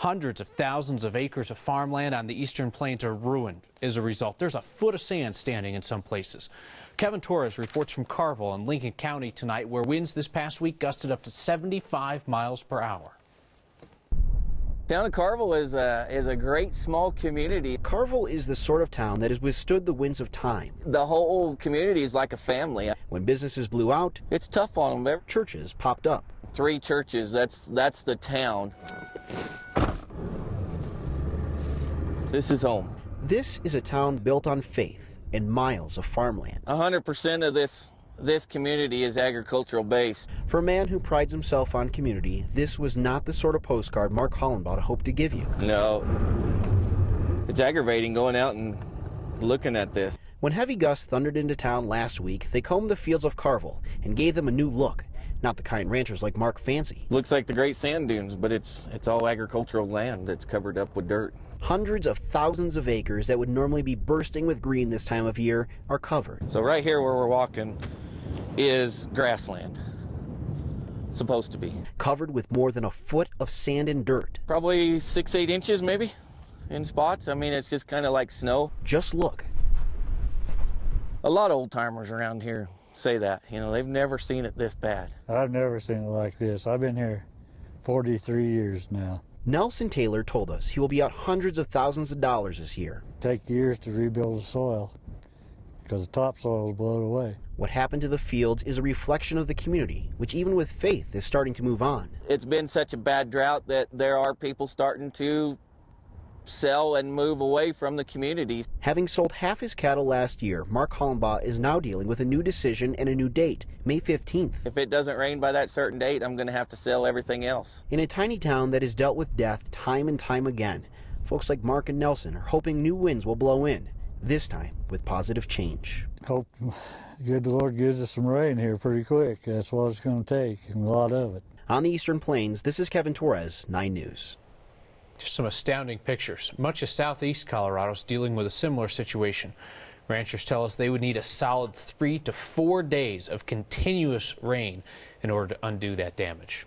Hundreds of thousands of acres of farmland on the eastern plains are ruined as a result. There's a foot of sand standing in some places. Kevin Torres reports from Karval in Lincoln County tonight, where winds this past week gusted up to 75 miles per hour. Town of Karval is a great small community. Karval is the sort of town that has withstood the winds of time. The whole community is like a family. When businesses blew out, it's tough on them. Churches popped up. 3 churches, that's the town. This is home. This is a town built on faith and miles of farmland. 100% of this community is agricultural based. For a man who prides himself on community, this was not the sort of postcard Mark Hollenbaugh hoped to give you. No. It's aggravating going out and looking at this. When heavy gusts thundered into town last week, they combed the fields of Karval and gave them a new look. Not the kind ranchers like Mark fancy. Looks like the great sand dunes, but it's all agricultural land that's covered up with dirt. Hundreds of thousands of acres that would normally be bursting with green this time of year are covered. So right here where we're walking is grassland. Supposed to be. Covered with more than a foot of sand and dirt. Probably 6-8 inches maybe in spots. I mean, it's just kind of like snow. Just look. A lot of old timers around here say that. You know, they've never seen it this bad. I've never seen it like this. I've been here 43 years now. Nelson Taylor told us he will be out hundreds of thousands of dollars this year. Take years to rebuild the soil because the topsoil is blown away. What happened to the fields is a reflection of the community, which even with faith is starting to move on. It's been such a bad drought that there are people starting to sell and move away from the community. Having sold half his cattle last year, Mark Hollenbaugh is now dealing with a new decision and a new date, May 15th. If it doesn't rain by that certain date, I'm going to have to sell everything else. In a tiny town that has dealt with death time and time again, folks like Mark and Nelson are hoping new winds will blow in, this time with positive change. Hope good the Lord gives us some rain here pretty quick. That's what it's going to take, and a lot of it. On the Eastern Plains, this is Kevin Torres, 9 News. Just some astounding pictures. Much of southeast Colorado is dealing with a similar situation. Ranchers tell us they would need a solid 3 to 4 days of continuous rain in order to undo that damage.